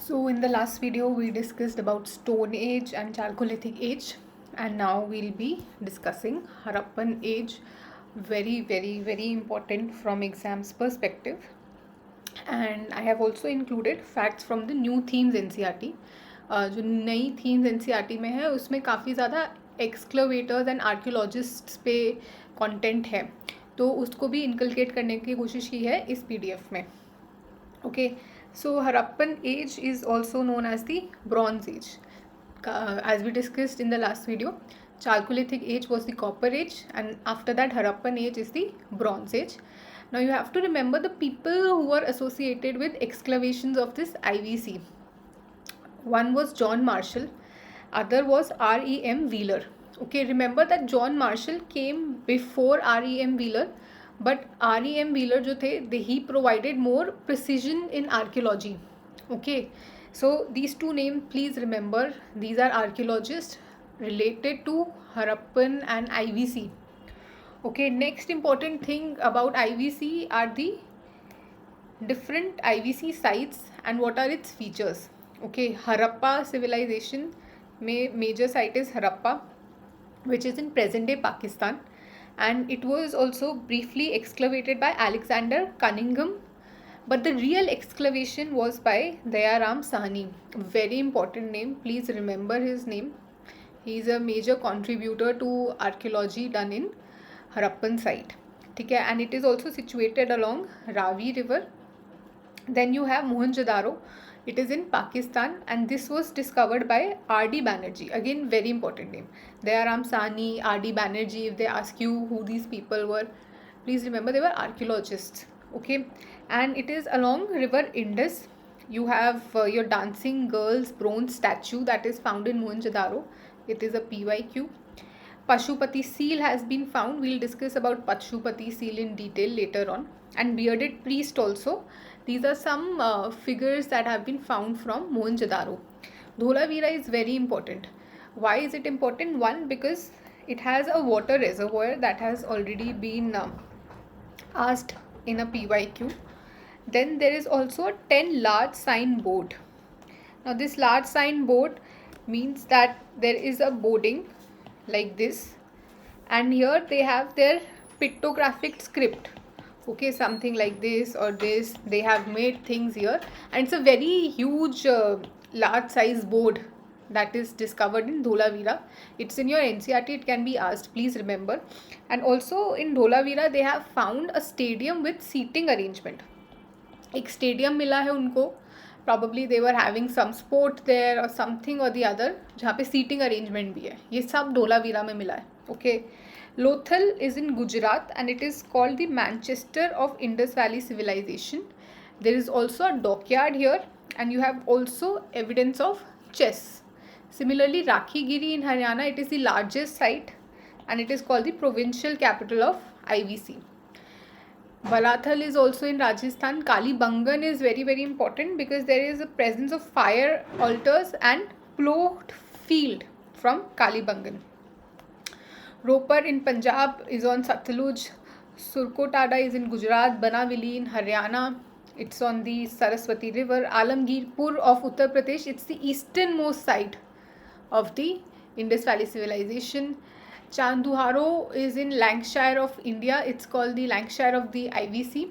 So in the last video we discussed about Stone Age and Chalcolithic Age, and now we'll be discussing Harappan Age. Very important from exams perspective. And I have also included facts from the new themes NCERT. जो नई themes NCERT में है उसमें काफ़ी ज़्यादा एक्सक्लवेटर्स and archaeologists पे content है, तो उसको भी इनकलकेट करने की कोशिश की है इस PDF में. Okay, so Harappan age is also known as the Bronze Age. As we discussed in the last video, Chalcolithic age was the Copper Age, and after that Harappan age is the Bronze Age. Now you have to remember the people who were associated with excavations of this IVC. One was John Marshall, other was R.E.M. Wheeler. Okay, remember that John Marshall came before R.E.M. Wheeler, but R.E.M. Wheeler जो थे, he provided more precision in archaeology. Okay, so these two names please remember, these are archaeologists related to Harappan and IVC. Okay, next important thing about IVC are the different IVC sites and what are its features. Okay, Harappa civilization major site is Harappa, which is in present day Pakistan, and it was also briefly excavated by Alexander Cunningham, but the real excavation was by Dayaram Sahni. Very important name, please remember his name. He is a major contributor to archaeology done in Harappan site. Okay, and it is also situated along Ravi river. Then you have Mohenjo-daro. It is in Pakistan, and this was discovered by R.D. Banerjee. Again, very important name. Dayaram Sahni, R.D. Banerjee. If they ask you who these people were, please remember they were archaeologists. Okay, and it is along river Indus. You have your dancing girls bronze statue that is found in Mohenjo-daro. It is a PYQ. Pashupati seal has been found. We'll discuss about Pashupati seal in detail later on. And bearded priest also. These are some figures that have been found from Mohenjo-daro. Dholavira is very important. Why is it important? One, because it has a water reservoir that has already been asked in a PYQ. Then there is also a 10 large sign board. Now this large sign board means that there is a boarding like this, and here they have their pictographic script. Okay, something like this or this, they have made things here, and it's a very huge large size board that is discovered in Dholavira. It's in your NCERT, it can be asked, please remember. And also in Dholavira they have found a stadium with seating arrangement. एक stadium मिला है उनको, probably they were having some sport there or something or the other, जहाँ पे seating arrangement भी है. ये सब धोलावीरा में मिला है. Okay, Lothal is in Gujarat and it is called the Manchester of Indus Valley Civilisation. There is also a dockyard here and you have also evidence of chess. Similarly, Rakhigiri in Haryana, it is the largest site and it is called the provincial capital of IVC. Balathal is also in Rajasthan. Kalibangan is very important because there is a presence of fire altars and plowed field from Kalibangan. Ropar in Punjab is on Satluj. Surkotada is in Gujarat. Banavali in Haryana, it's on the Saraswati river. Alamgirpur of Uttar Pradesh, it's the easternmost side of the Indus Valley civilization. Chanduharo is in Lancashire of India. It's called the Lancashire of the IVC.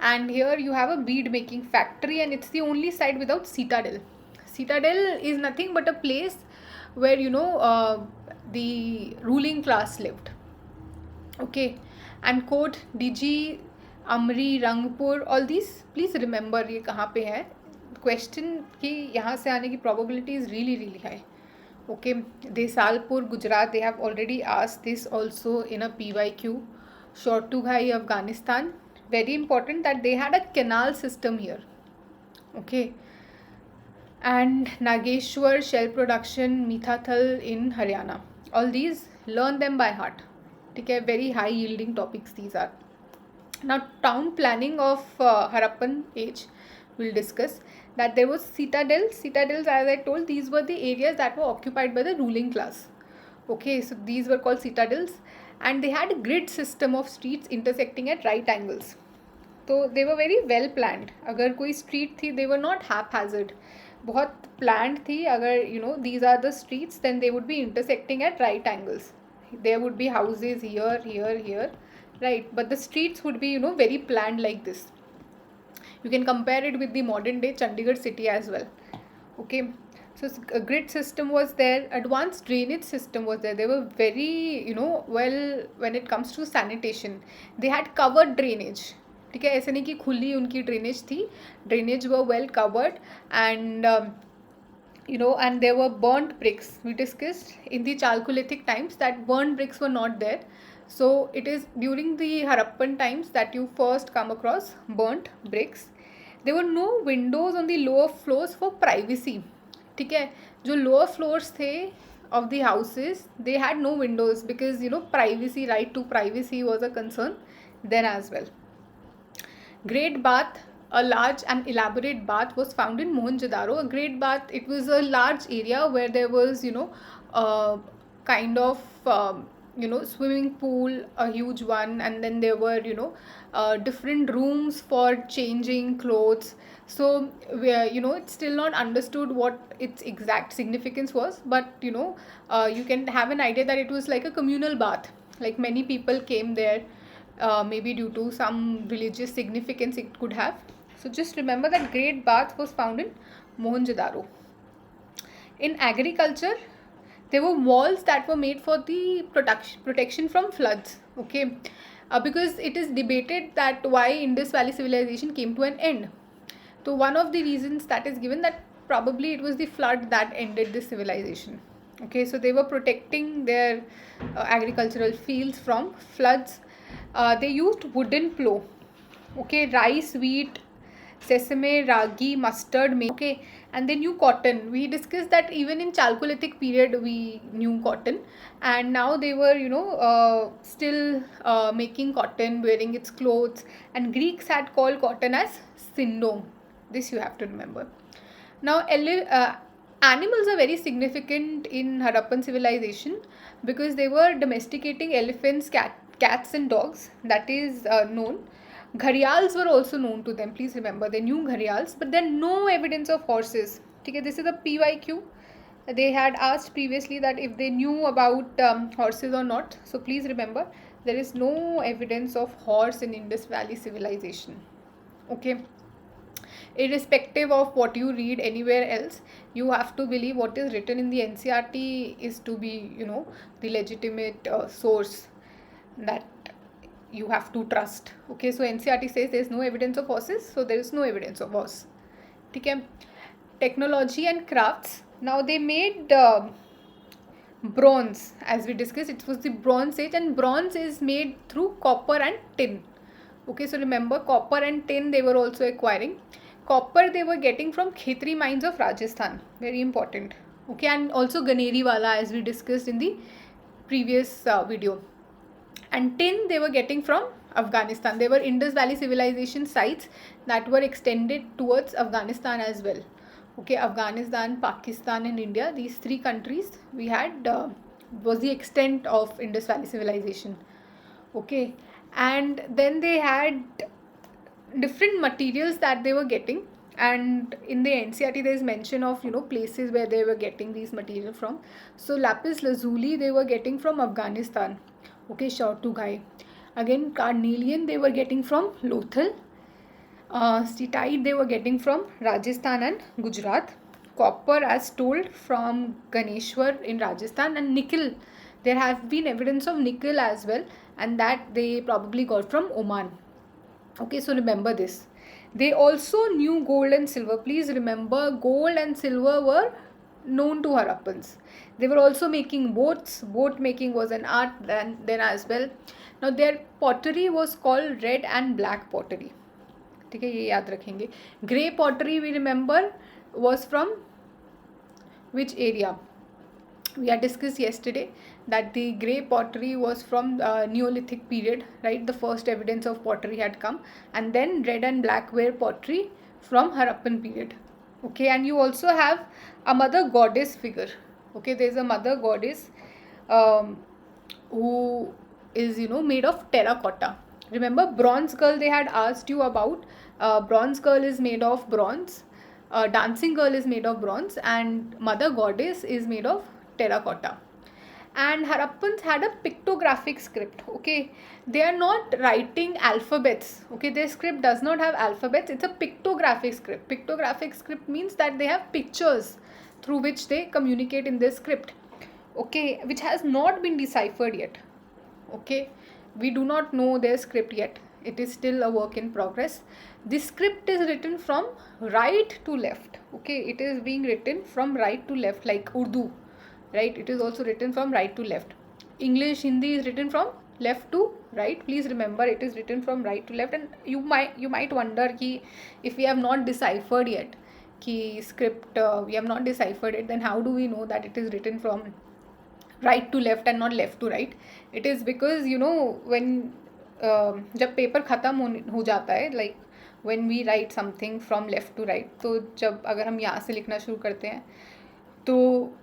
And here you have a bead making factory, and it's the only site without citadel. Citadel is nothing but a place where the ruling class lived. Okay, and Kot, Diji, Amri, Rangpur, all these please remember ये कहाँ पे है. Question कि यहाँ से आने की probability is really high. Okay, Desalpur, Gujarat, they have already asked this also in a PYQ. Shortughai, Afghanistan, very important that they had a canal system here. Okay, and Nageshwar, shell production, Mithathal in Haryana. All these, learn them by heart. Okay, very high yielding topics these are. Now, town planning of Harappan age, we'll discuss that there was citadels. Citadels, as I told, these were the areas that were occupied by the ruling class. Okay, so these were called citadels, and they had a grid system of streets intersecting at right angles. So they were very well planned. अगर कोई street थी, they were not haphazard. बहुत planned थी. अगर these are the streets, then they would be intersecting at right angles. There would be houses here, here, here, right? But the streets would be very planned like this. You can compare it with the modern day Chandigarh city as well. Okay, so a grid system was there, advanced drainage system was there. They were very well when it comes to sanitation. They had covered drainage. ठीक है, ऐसे नहीं कि खुली उनकी drainage थी. Drainage were well covered. And and there were burnt bricks. We discussed in the Chalcolithic times that burnt bricks were not there. So it is during the Harappan times that you first come across burnt bricks. There were no windows on the lower floors for privacy. ठीक है, जो lower floors थे of the houses, they had no windows because privacy, right to privacy was a concern then as well. Great Bath, a large and elaborate bath was found in Mohenjo-daro. A great bath, it was a large area where there was kind of swimming pool, a huge one, and then there were different rooms for changing clothes. So it's still not understood what its exact significance was, but you can have an idea that it was like a communal bath, like many people came there. Maybe due to some religious significance it could have. So just remember that Great Bath was found in Mohenjo-daro. In agriculture, there were walls that were made for the protection from floods. Okay, because it is debated that why Indus Valley civilization came to an end. So one of the reasons that is given that probably it was the flood that ended this civilization. Okay, so they were protecting their agricultural fields from floods. They used wooden plow. Okay, rice, wheat, sesame, ragi, mustard, okay, and they knew cotton. We discussed that even in Chalcolithic period we knew cotton, and now they were still making cotton, wearing its clothes, and Greeks had called cotton as sindom. This you have to remember. Now animals are very significant in Harappan civilization because they were domesticating elephants, cats and dogs. That is known. Gharials were also known to them. Please remember, they knew gharials, but then no evidence of horses. Okay, this is a PYQ. They had asked previously that if they knew about horses or not. So please remember, there is no evidence of horse in Indus Valley civilization. Okay, irrespective of what you read anywhere else, you have to believe what is written in the NCERT is to be the legitimate source that you have to trust. Okay, so NCERT says there is no evidence of horses, so there is no evidence of horse. Okay, technology and crafts. Now they made bronze. As we discussed, it was the Bronze Age, and bronze is made through copper and tin. Okay, so remember, copper and tin they were also acquiring. Copper they were getting from Khetri mines of Rajasthan. Very important. Okay, and also Ganeri wala, as we discussed in the previous video. And tin they were getting from Afghanistan. They were Indus Valley civilization sites that were extended towards Afghanistan as well. Okay, Afghanistan, Pakistan and India, these three countries we had was the extent of Indus Valley civilization. Okay, and then they had different materials that they were getting, and in the NCERT there is mention of places where they were getting these material from. So lapis lazuli they were getting from Afghanistan. Okay, Shautughai. Again, carnelian they were getting from Lothal. Steatite they were getting from Rajasthan and Gujarat. Copper, as told, from Ganeshwar in Rajasthan. And nickel, there have been evidence of nickel as well, and that they probably got from Oman. Okay, so remember this. They also knew gold and silver. Please remember, gold and silver were known to Harappans. They were also making boats. Boat making was an art then as well. Now their pottery was called red and black pottery. ठीक है, ये याद रखेंगे. Grey pottery we remember was from which area? We had discussed yesterday that the grey pottery was from Neolithic period, right? The first evidence of pottery had come, and then red and black ware pottery from Harappan period. Okay, and you also have a mother goddess figure. Okay, there is a mother goddess who is made of terracotta. Remember, bronze girl they had asked you about. Bronze girl is made of bronze. dancing girl is made of bronze, and mother goddess is made of terracotta. And Harappans had a pictographic script. Okay, they are not writing alphabets. Okay, their script does not have alphabets. It's a pictographic script. Pictographic script means that they have pictures through which they communicate in their script. Okay, which has not been deciphered yet. Okay, we do not know their script yet. It is still a work in progress. This script is written from right to left. Okay, it is being written from right to left, like Urdu, right? It is also written from right to left. English, Hindi is written from left to right. Please remember, it is written from right to left. And you might wonder ki if we have not deciphered yet ki script, we have not deciphered it, then how do we know that it is written from right to left and not left to right? It is because when जब paper ख़त्म हो जाता है, like when we write something from left to right, तो जब अगर हम यहाँ से लिखना शुरू करते हैं तो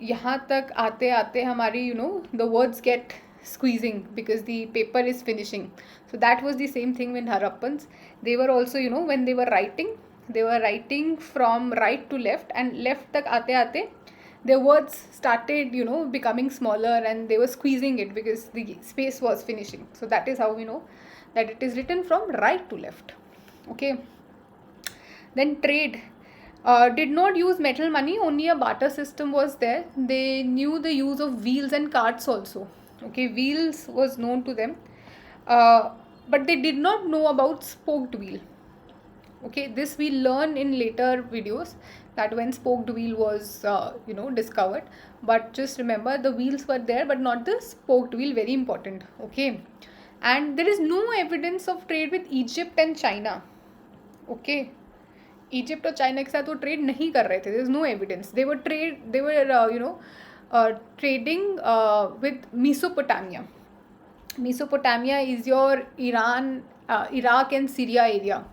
यहाँ तक आते आते हमारी the words get squeezing because the paper is finishing. So that was the same thing when Harappans, they were also when they were writing from right to left, and left tak aate aate their words started becoming smaller, and they were squeezing it because the space was finishing. So that is how we know that it is written from right to left. Okay, then trade did not use metal money, only a barter system was there. They knew the use of wheels and carts also. Okay, wheels was known to them, but they did not know about spoked wheel. Okay, this we learn in later videos, that when spoked wheel was discovered. But just remember, the wheels were there but not the spoked wheel, very important. Okay, and there is no evidence of trade with Egypt and China. Okay, Egypt और China के साथ वो trade नहीं कर रहे थे. There is no evidence. They were trading with Mesopotamia. Mesopotamia is your Iran, Iraq and Syria area.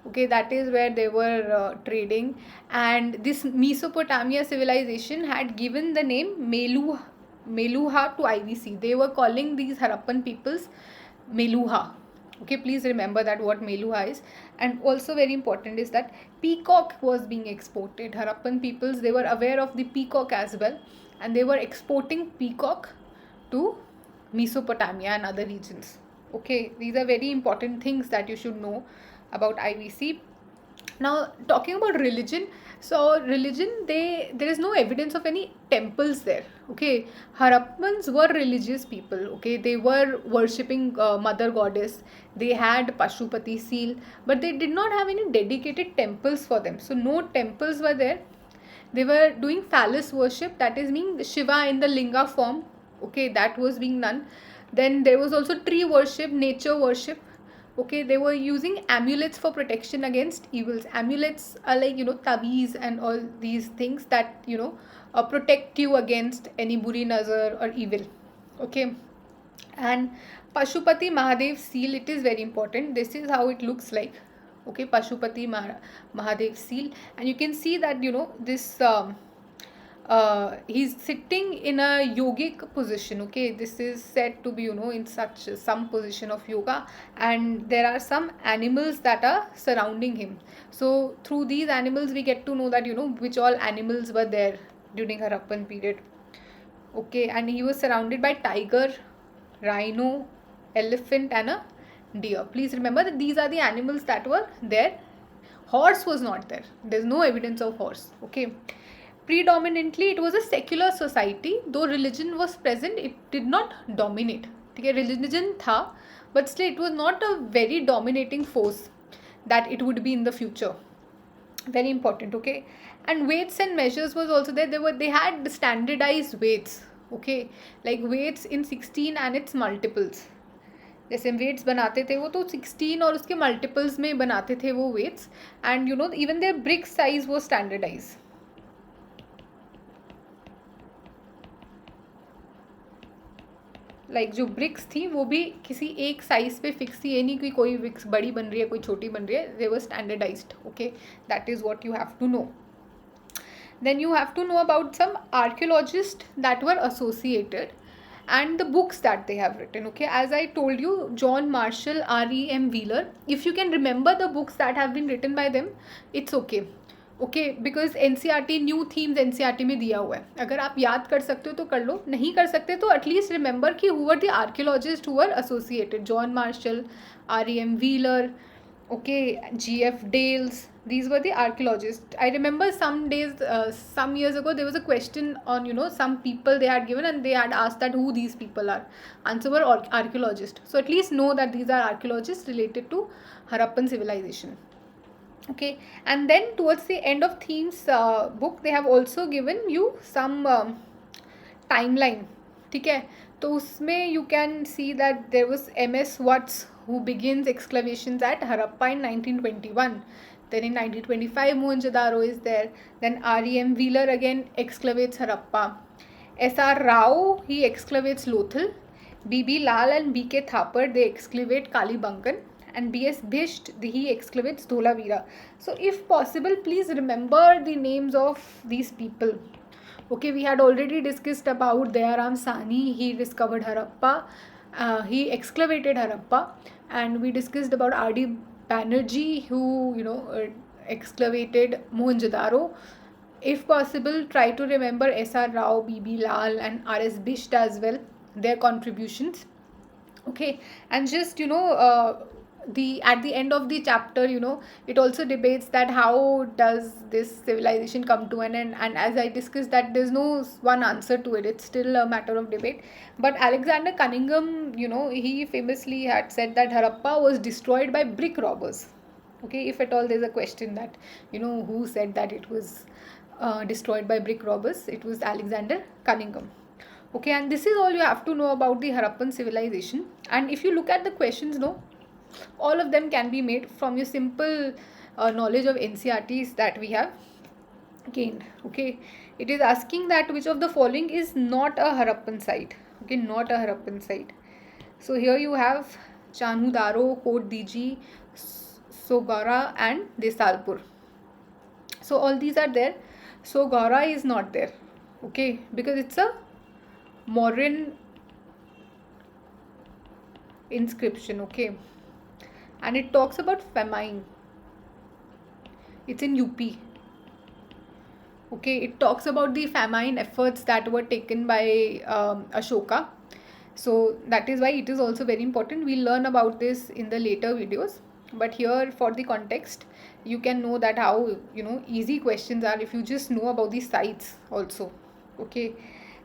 Okay, that is where they were trading, and this Mesopotamia civilization had given the name Meluha to IVC. They were calling these Harappan peoples Meluha. Okay, please remember that what Meluha is. And also very important is that peacock was being exported. Harappan peoples, they were aware of the peacock as well, and they were exporting peacock to Mesopotamia and other regions. Okay, these are very important things that you should know about IVC. Now, talking about religion, so religion, there is no evidence of any temples there. Okay, Harappans were religious people. Okay, they were worshipping mother goddess. They had Pashupati seal, but they did not have any dedicated temples for them. So no temples were there. They were doing phallus worship, that is meaning Shiva in the linga form. Okay, that was being done. Then there was also tree worship, nature worship. Okay, they were using amulets for protection against evils. Amulets are like taweez and all these things that protect you against any buri nazar or evil. Okay, and Pashupati Mahadev seal, it is very important. This is how it looks like. Okay, Pashupati Mahadev seal, and you can see that this he's sitting in a yogic position. Okay, this is said to be in such some position of yoga, and there are some animals that are surrounding him. So through these animals we get to know that which all animals were there during Harappan period. Okay, and he was surrounded by tiger, rhino, elephant and a deer. Please remember that these are the animals that were there. Horse was not there. There's no evidence of horse. Okay, predominantly it was a secular society. Though religion was present, it did not dominate. Okay, religion tha, but still it was not a very dominating force that it would be in the future. Very important. Okay, and weights and measures was also there. They had standardized weights. Okay, like weights in 16 and its multiples. जैसे weights बनाते थे वो तो 16 और उसके multiples में बनाते थे वो weights. And even their brick size वो स्टैंडर्डाइज. लाइक जो ब्रिक्स थी वो भी किसी एक साइज पे फिक्स थी. ये नहीं कि कोई ब्रिक्स बड़ी बन रही है कोई छोटी बन रही है. They were standardised. Okay, that is what you have to know. Then you have to know about some archaeologists that were associated and the books that they have written. Okay, as I told you, John Marshall, R.E.M. Wheeler. If you can remember the books that have been written by them, it's okay. Okay, because NCERT new themes NCERT में दिया हुआ है. अगर आप याद कर सकते हो तो कर लो, नहीं कर सकते तो एटलीस्ट रिमेंबर कि who were the archaeologist who were associated. John Marshall, R.E.M. Wheeler, okay, G.F. Dales, these were the archaeologists. I remember some days, some years ago, there was a question on, some people they had given and they had asked that who these people are. Answer were archaeologists. So at least know that these are archaeologists related to Harappan civilization. Okay, and then towards the end of themes book, they have also given you some timeline. ठीक है, तो उसमें you can see that there was M.S. Watts who begins excavations at Harappa in 1921. Then in 1925 Mohenjo-daro is there. Then R.E.M. Wheeler again excavates Harappa. S.R. Rao, he excavates Lothal. B.B. Lal and B.K. Thapar, they excavate Kalibangan. And B.S. Bisht, he excavates Dholavira. So if possible, please remember the names of these people. Okay, we had already discussed about Dayaram Sani. He discovered Harappa. He excavated Harappa. And we discussed about R.D. Banerjee, who, excavated Mohenjo-daro. If possible, try to remember S.R. Rao, B.B. Lal and R.S. Bisht as well, their contributions. Okay, and just, at the end of the chapter, it also debates that how does this civilization come to an end. And as I discussed, that there's no one answer to it, it's still a matter of debate. But Alexander Cunningham, he famously had said that Harappa was destroyed by brick robbers. Okay, if at all there's a question that, who said that it was destroyed by brick robbers, it was Alexander Cunningham. Okay, and this is all you have to know about the Harappan civilization. And if you look at the questions, all of them can be made from your simple knowledge of NCERTs that we have gained. Okay, it is asking that which of the following is not a Harappan site. Okay, not a Harappan site. So here you have Chanhu-Daro, Kot Diji, Sogora and Desalpur. So all these are there. Sogora is not there. Okay, because it's a Mauryan inscription. Okay, and it talks about famine. It's in UP. Okay, it talks about the famine efforts that were taken by Ashoka. So that is why it is also very important. We'll learn about this in the later videos. But here, for the context, you can know that how, easy questions are if you just know about the sites also. Okay,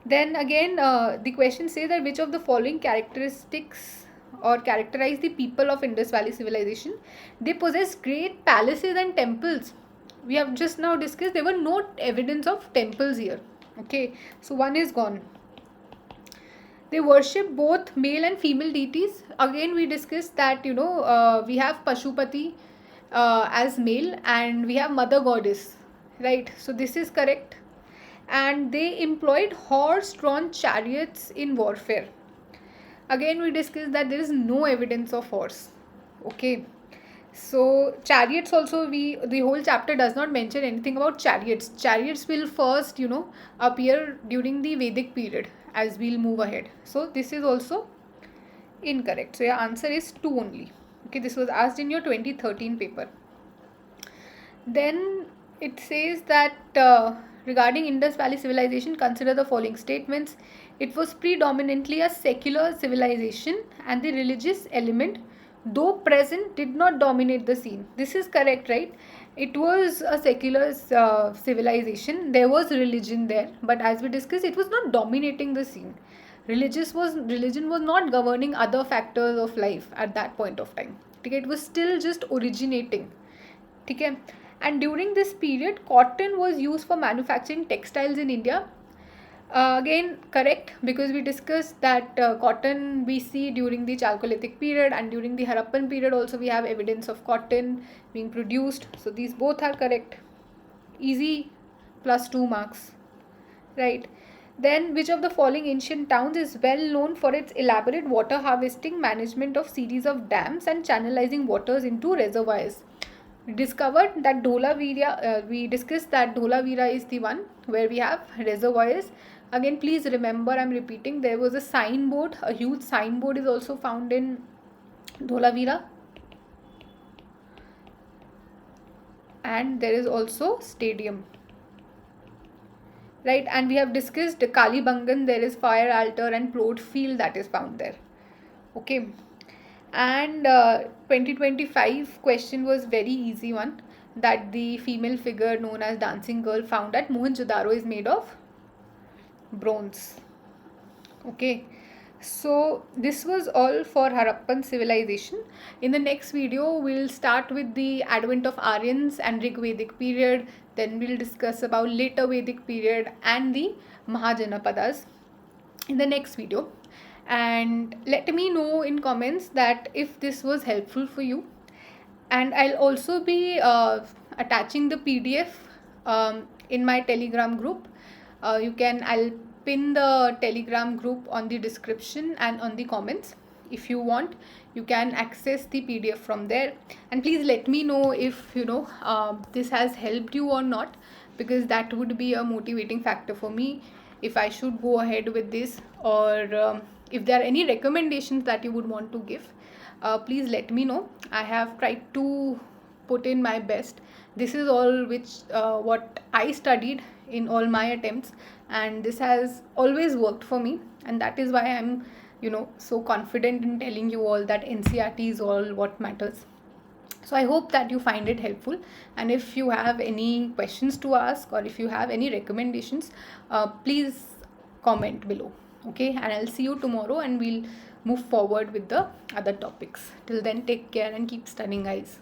then again, the question says that which of the following characteristics or characterize the people of Indus Valley civilization? They possess great palaces and temples. We have just now discussed there were no evidence of temples here. Okay, so one is gone. They worship both male and female deities. Again, we discussed that, we have Pashupati as male and we have Mother Goddess, right? So this is correct. And they employed horse-drawn chariots in warfare. Again, we discussed that there is no evidence of horse. Okay, so chariots also, the whole chapter does not mention anything about chariots. Chariots will first, appear during the Vedic period as we'll move ahead. So this is also incorrect. So your answer is 2 only. Okay, this was asked in your 2013 paper. Then it says that regarding Indus Valley civilization, consider the following statements. It was predominantly a secular civilization and the religious element, though present, did not dominate the scene. This is correct, right? It was a secular civilization. There was religion there, but as we discussed, it was not dominating the scene. Religion was not governing other factors of life at that point of time. Okay, it was still just originating. Okay, and during this period, cotton was used for manufacturing textiles in India. Again, correct, because we discussed that cotton we see during the Chalcolithic period, and during the Harappan period also we have evidence of cotton being produced. So these both are correct. Easy, plus 2 marks, right? Then which of the following ancient towns is well known for its elaborate water harvesting, management of series of dams and channelizing waters into reservoirs? We discovered that Dholavira, we discussed that Dholavira is the one where we have reservoirs. Again, please remember, I'm repeating, there was a signboard, a huge signboard is also found in Dholavira. and there is also stadium, right? And we have discussed Kalibangan, there is fire altar and plot field that is found there. Okay. And 2025 question was very easy one, that the female figure known as dancing girl found at Mohenjo-daro is made of bronze. Okay, so this was all for Harappan civilization. In the next video we'll start with the advent of Aryans and Rigvedic period, then we'll discuss about later Vedic period and the Mahajanapadas in the next video. And let me know in comments that if this was helpful for you, and I'll also be attaching the PDF in my Telegram group. I'll pin the Telegram group on the description and on the comments. If you want, you can access the PDF from there, and please let me know if this has helped you or not, because that would be a motivating factor for me if I should go ahead with this, or if there are any recommendations that you would want to give. Please let me know. I have tried to put in my best. This is all what I studied in all my attempts, and this has always worked for me, and that is why I'm so confident in telling you all that NCERT is all what matters. So I hope that you find it helpful, and if you have any questions to ask or if you have any recommendations, please comment below. Okay, and I'll see you tomorrow and we'll move forward with the other topics. Till then, take care and keep studying, guys.